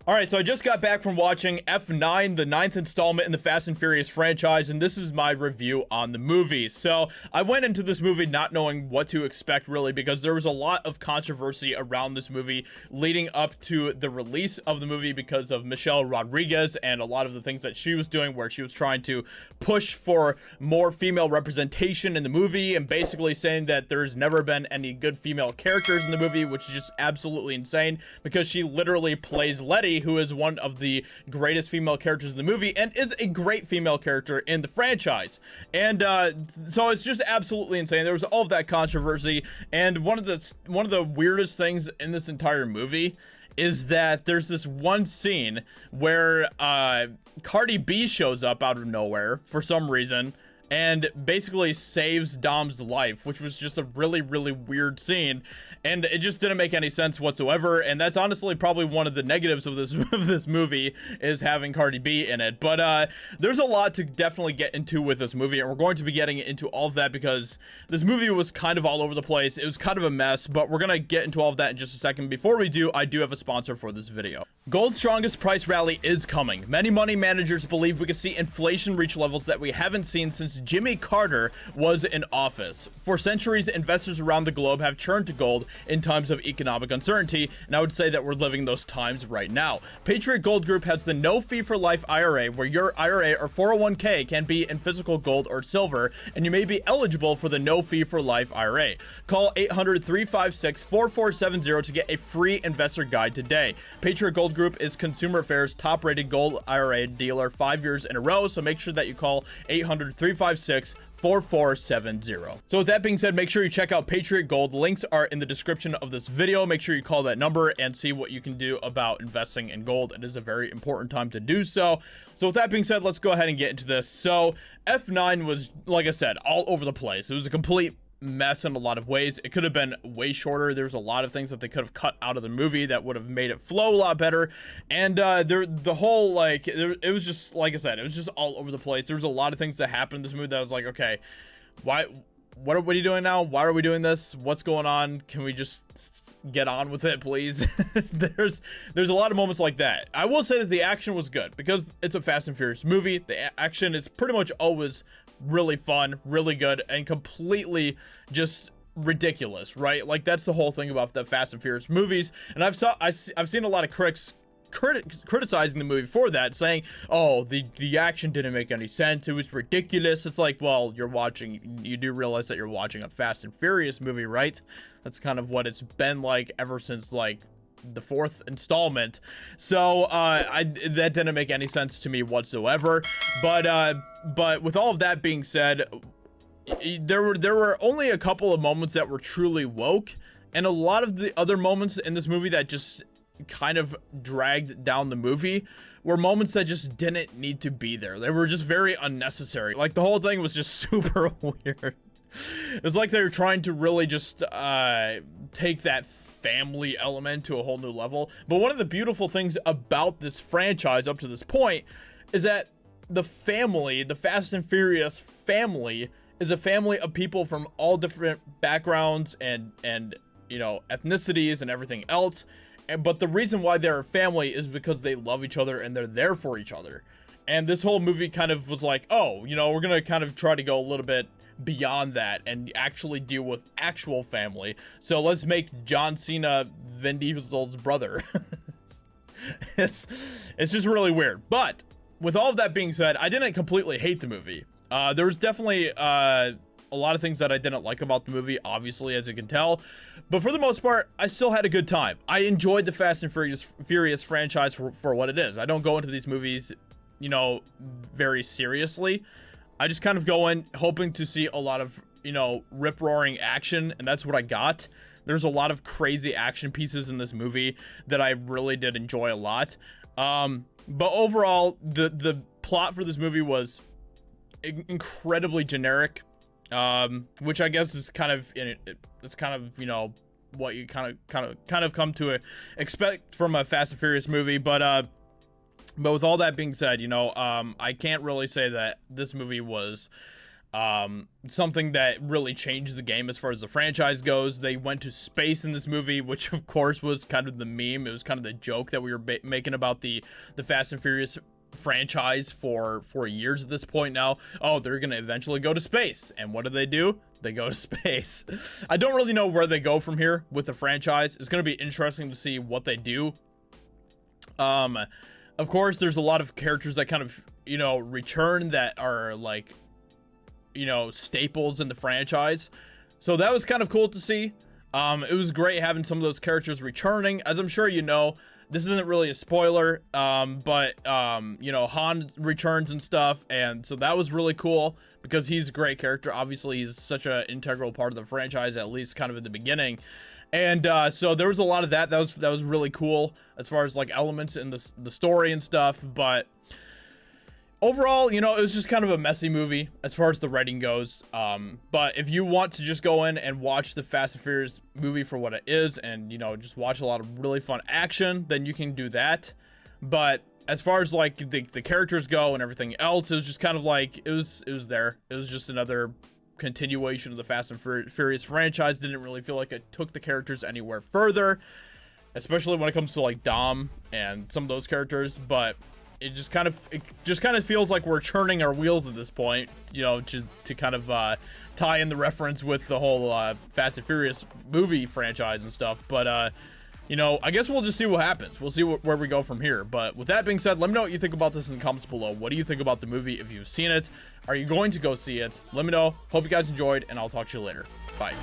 Alright, so I just got back from watching F9, the 9th installment in the Fast and Furious franchise, and this is my review on the movie. So, I went into this movie not knowing what to expect, really, because there was a lot of controversy around this movie leading up to the release of the movie because of Michelle Rodriguez and a lot of the things that she was doing, where she was trying to push for more female representation in the movie, and basically saying that there's never been any good female characters in the movie, which is just absolutely insane, because she literally plays Letty, who is one of the greatest female characters in the movie and is a great female character in the franchise. And so it's just absolutely insane. There was all of that controversy, and one of the weirdest things in this entire movie is that there's this one scene where Cardi B shows up out of nowhere for some reason and basically saves Dom's life, which was just a really, really weird scene, and it just didn't make any sense whatsoever. And that's honestly probably one of the negatives of this movie, is having Cardi B in it. But there's a lot to definitely get into with this movie, and we're going to be getting into all of that because this movie was kind of all over the place. It was kind of a mess, but we're gonna get into all of that in just a second. Before we do, I do have a sponsor for this video. Gold's strongest price rally is coming. Many money managers believe we could see inflation reach levels that we haven't seen since Jimmy Carter was in office. For centuries, investors around the globe have turned to gold in times of economic uncertainty, and I would say that we're living those times right now. Patriot Gold Group has the no fee for life IRA, where your IRA or 401k can be in physical gold or silver, and you may be eligible for the no fee for life IRA. Call 800-356-4470 to get a free investor guide today. Patriot Gold Group is Consumer Affairs' top-rated gold IRA dealer 5 years in a row, so make sure that you call 800-356-4470. So with that being said, make sure you check out Patriot Gold. Links are in the description of this video. Make sure you call that number and see what you can do about investing in gold. It is a very important time to do so. So with that being said, let's go ahead and get into this. So F9 was, like I said, all over the place. It was a complete mess in a lot of ways. It could have been way shorter. There's a lot of things that they could have cut out of the movie that would have made it flow a lot better. And the whole, like, it was just, like I said, it was just all over the place. There was a lot of things that happened in this movie that I was like, okay, what are you doing now? Why are we doing this? What's going on? Can we just get on with it, please? There's a lot of moments like that. I will say that the action was good because it's a Fast and Furious movie. The action is pretty much always really fun, really good, and completely just ridiculous, right? Like, that's the whole thing about the Fast and Furious movies. And I've seen a lot of critics criticizing the movie for that, saying, oh, the action didn't make any sense, it was ridiculous. It's like, well, you do realize that you're watching a Fast and Furious movie, right? That's kind of what it's been like ever since, like, the 4th installment. So that didn't make any sense to me whatsoever. But with all of that being said, there were only a couple of moments that were truly woke, and a lot of the other moments in this movie that just kind of dragged down the movie were moments that just didn't need to be there. They were just very unnecessary. Like, the whole thing was just super weird. It was like they were trying to really just take that family element to a whole new level. But one of the beautiful things about this franchise up to this point is that the family, the Fast and Furious family, is a family of people from all different backgrounds and you know, ethnicities and everything else. But the reason why they're a family is because they love each other and they're there for each other. And this whole movie kind of was like, oh, you know, we're gonna kind of try to go a little bit beyond that and actually deal with actual family. So let's make John Cena Vin Diesel's brother. It's just really weird. But with all of that being said, I didn't completely hate the movie. There was definitely a lot of things that I didn't like about the movie, obviously, as you can tell. But for the most part, I still had a good time. I enjoyed the Fast and Furious franchise for what it is. I don't go into these movies, you know, very seriously. I just kind of go in hoping to see a lot of, you know, rip-roaring action, and that's what I got. There's a lot of crazy action pieces in this movie that I really did enjoy a lot. But overall, the plot for this movie was incredibly generic, which I guess is kind of it's kind of, you know, what you kind of come to expect from a Fast and Furious movie. But with all that being said, you know, I can't really say that this movie was Something that really changed the game as far as the franchise goes. They went to space in this movie, which of course was kind of the meme. It was kind of the joke that we were making about the Fast and Furious franchise for years at this point now. Oh, they're gonna eventually go to space, and what do? They go to space. I don't really know where they go from here with the franchise. It's gonna be interesting to see what they do. Of course, there's a lot of characters that kind of, you know, return that are like, you know, staples in the franchise. So that was kind of cool to see. It was great having some of those characters returning. As I'm sure you know, this isn't really a spoiler, but you know, Han returns and stuff, and so that was really cool because he's a great character. Obviously, he's such an integral part of the franchise, at least kind of in the beginning. And so there was a lot of that was really cool as far as like elements in the story and stuff. But overall, you know, it was just kind of a messy movie as far as the writing goes. But if you want to just go in and watch the Fast and Furious movie for what it is, and, you know, just watch a lot of really fun action, then you can do that. But as far as like the characters go and everything else, it was just kind of like, it was there. It was just another continuation of the Fast and Furious franchise. Didn't really feel like it took the characters anywhere further, especially when it comes to like Dom and some of those characters. But it just kind of feels like we're churning our wheels at this point, you know, to kind of tie in the reference with the whole Fast and Furious movie franchise and stuff. But you know, I guess we'll just see what happens. We'll see where we go from here. But with that being said, let me know what you think about this in the comments below. What do you think about the movie? If you've seen it, are you going to go see it? Let me know. Hope you guys enjoyed, and I'll talk to you later. Bye.